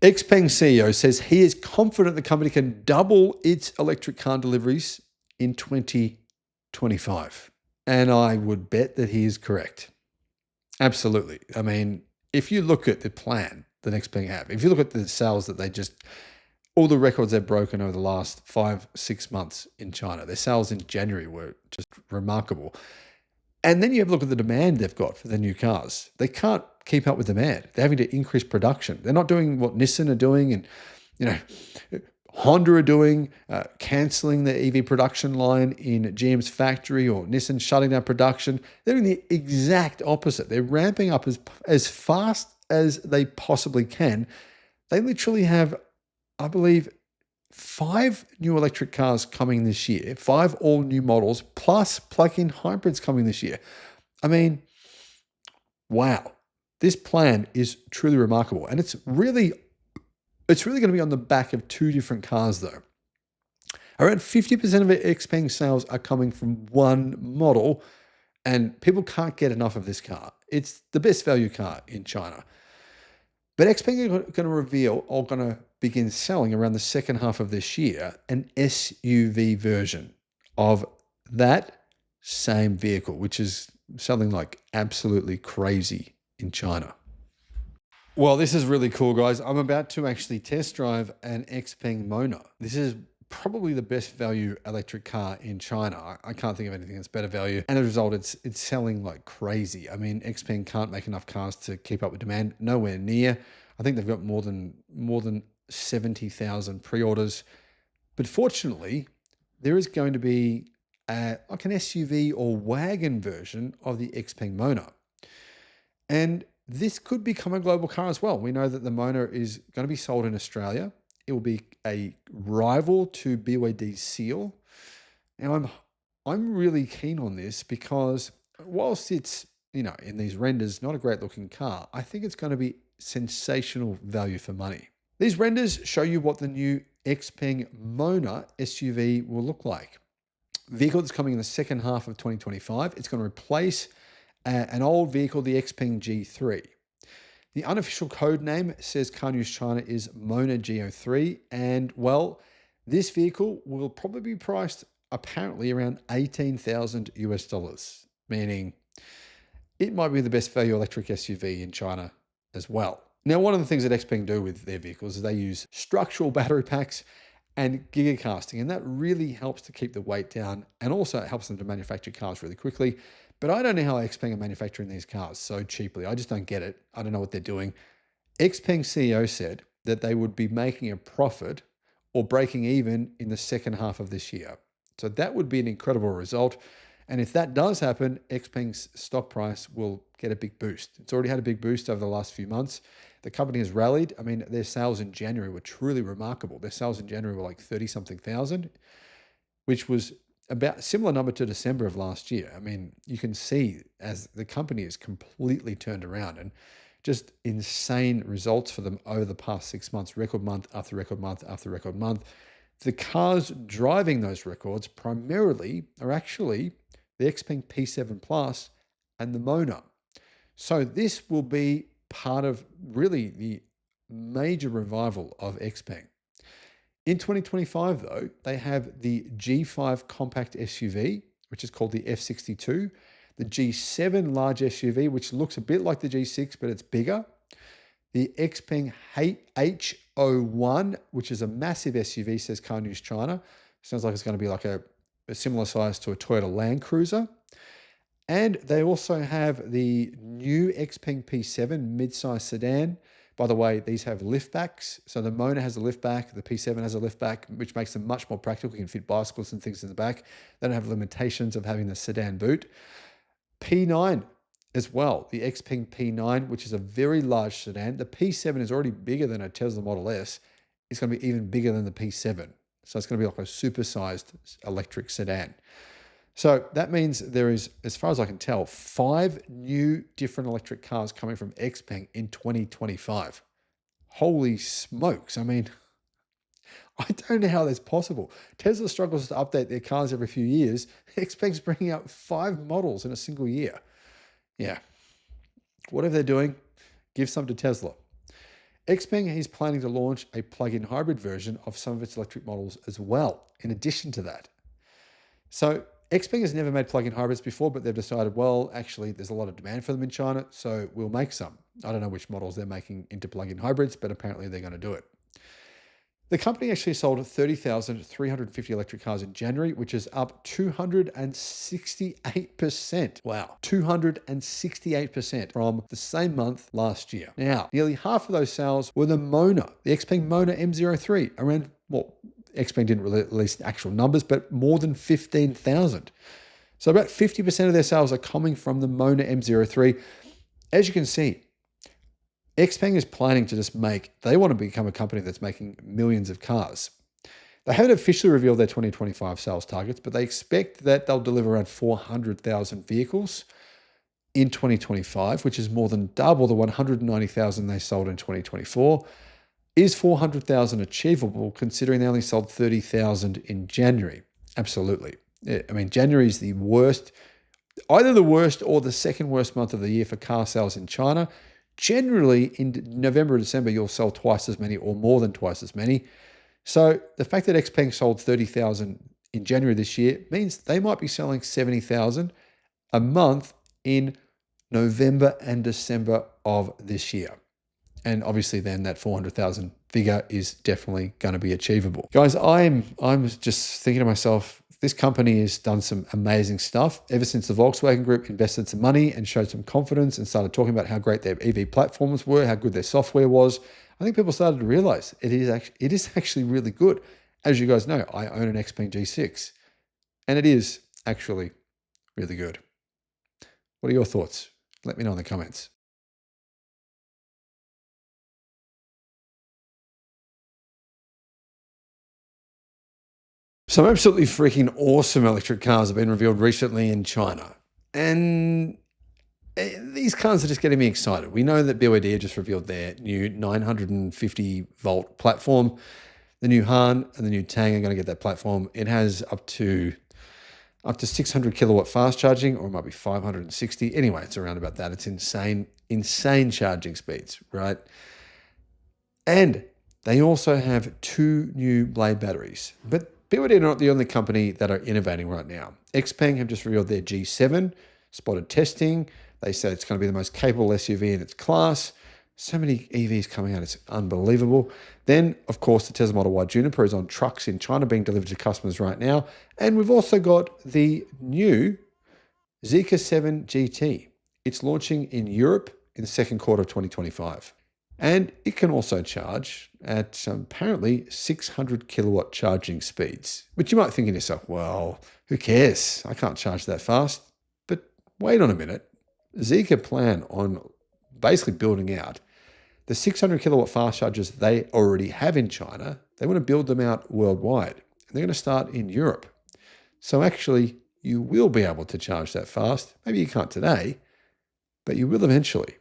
Xpeng CEO says he is confident the company can double its electric car deliveries in 2025. And I would bet that he is correct. Absolutely. I mean, if you look at the plan that Xpeng have, if you look at the sales that all the records they've broken over the last 5-6 months in China, their sales in January were just remarkable. And then you have a look at the demand they've got for the new cars. They can't keep up with demand. They're having to increase production. They're not doing what Nissan are doing and, Honda are doing, cancelling the EV production line in GM's factory, or Nissan shutting down production. They're doing the exact opposite. They're ramping up as fast as they possibly can. They literally have, I believe, 5 new electric cars coming this year, 5 all new models, plus plug-in hybrids coming this year. I mean, wow. This plan is truly remarkable. And it's really going to be on the back of 2 different cars, though. Around 50% of Xpeng sales are coming from one model, and people can't get enough of this car. It's the best value car in China. But Xpeng are going to reveal, or going to begin selling around the second half of this year, an SUV version of that same vehicle, which is selling like absolutely crazy in China. Well, this is really cool, guys. I'm about to actually test drive an Xpeng Mona. This is probably the best value electric car in China. I can't think of anything that's better value. And as a result, it's selling like crazy. I mean, Xpeng can't make enough cars to keep up with demand. Nowhere near. I think they've got more than 70,000 pre-orders. But fortunately, there is going to be like an SUV or wagon version of the Xpeng Mona. And this could become a global car as well. We know that the Mona is going to be sold in Australia. It will be a rival to BYD Seal. And I'm really keen on this because whilst it's, in these renders, not a great looking car, I think it's going to be sensational value for money. These renders show you what the new Xpeng Mona SUV will look like. Vehicle that's coming in the second half of 2025. It's going to replace an old vehicle, the Xpeng G3. The unofficial code name, says Car News China, is Mona Go3. And well, this vehicle will probably be priced apparently around $18,000 US, meaning it might be the best value electric SUV in China as well. Now, one of the things that Xpeng do with their vehicles is they use structural battery packs and gigacasting, and that really helps to keep the weight down, and also it helps them to manufacture cars really quickly. But I don't know how Xpeng are manufacturing these cars so cheaply. I just don't get it. I don't know what they're doing. Xpeng CEO said that they would be making a profit or breaking even in the second half of this year. So that would be an incredible result. And if that does happen, Xpeng's stock price will get a big boost. It's already had a big boost over the last few months. The company has rallied. I mean, their sales in January were truly remarkable. Their sales in January were like 30-something thousand, which was about a similar number to December of last year. I mean, you can see as the company is completely turned around, and just insane results for them over the past 6 months, record month after record month after record month. The cars driving those records primarily are actually the Xpeng P7 Plus and the Mona. So this will be part of really the major revival of Xpeng. In 2025, though, they have the G5 compact SUV, which is called the F62, the G7 large SUV, which looks a bit like the G6, but it's bigger, the Xpeng H01, which is a massive SUV, says Car News China. Sounds like it's going to be like a similar size to a Toyota Land Cruiser. And they also have the new Xpeng P7 mid-size sedan. By the way, these have liftbacks. So the Mona has a liftback, the P7 has a liftback, which makes them much more practical. You can fit bicycles and things in the back. They don't have limitations of having the sedan boot. P9 as well, the Xpeng P9, which is a very large sedan. The P7 is already bigger than a Tesla Model S. It's going to be even bigger than the P7. So it's going to be like a supersized electric sedan. So that means there is, as far as I can tell, 5 new different electric cars coming from Xpeng in 2025. Holy smokes. I mean, I don't know how that's possible. Tesla struggles to update their cars every few years. Xpeng's bringing out 5 models in a single year. Yeah. Whatever they're doing, give some to Tesla. Xpeng is planning to launch a plug-in hybrid version of some of its electric models as well, in addition to that. So Xpeng has never made plug-in hybrids before, but they've decided, well, actually, there's a lot of demand for them in China, so we'll make some. I don't know which models they're making into plug-in hybrids, but apparently they're going to do it. The company actually sold 30,350 electric cars in January, which is up 268%. Wow, 268% from the same month last year. Now, nearly half of those sales were the Mona, the Xpeng Mona M03, around, well, Xpeng didn't release actual numbers, but more than 15,000. So about 50% of their sales are coming from the Mona M03. As you can see, Xpeng is planning to they want to become a company that's making millions of cars. They haven't officially revealed their 2025 sales targets, but they expect that they'll deliver around 400,000 vehicles in 2025, which is more than double the 190,000 they sold in 2024. Is 400,000 achievable considering they only sold 30,000 in January? Absolutely. I mean, January is the worst, either the worst or the second worst month of the year for car sales in China. Generally, in November and December, you'll sell twice as many or more than twice as many. So the fact that Xpeng sold 30,000 in January this year means they might be selling 70,000 a month in November and December of this year. And obviously then that 400,000 figure is definitely going to be achievable. Guys, I'm just thinking to myself, this company has done some amazing stuff ever since the Volkswagen Group invested some money and showed some confidence and started talking about how great their EV platforms were, how good their software was. I think people started to realize it is actually really good. As you guys know, I own an Xpeng G6 and it is actually really good. What are your thoughts? Let me know in the comments. Some absolutely freaking awesome electric cars have been revealed recently in China. And these cars are just getting me excited. We know that BYD have just revealed their new 950 volt platform. The new Han and the new Tang are going to get that platform. It has up to 600 kilowatt fast charging, or it might be 560. Anyway, it's around about that. It's insane charging speeds, right? And they also have 2 new blade batteries. But BYD are not the only company that are innovating right now. Xpeng have just revealed their G7, spotted testing. They say it's going to be the most capable SUV in its class. So many EVs coming out, it's unbelievable. Then, of course, the Tesla Model Y Juniper is on trucks in China being delivered to customers right now. And we've also got the new Zeekr 7 GT. It's launching in Europe in the second quarter of 2025. And it can also charge at apparently 600 kilowatt charging speeds, which you might think to yourself, well, who cares? I can't charge that fast. But wait on a minute. Zeekr plan on basically building out the 600 kilowatt fast chargers they already have in China. They want to build them out worldwide. And they're going to start in Europe. So actually, you will be able to charge that fast. Maybe you can't today, but you will eventually.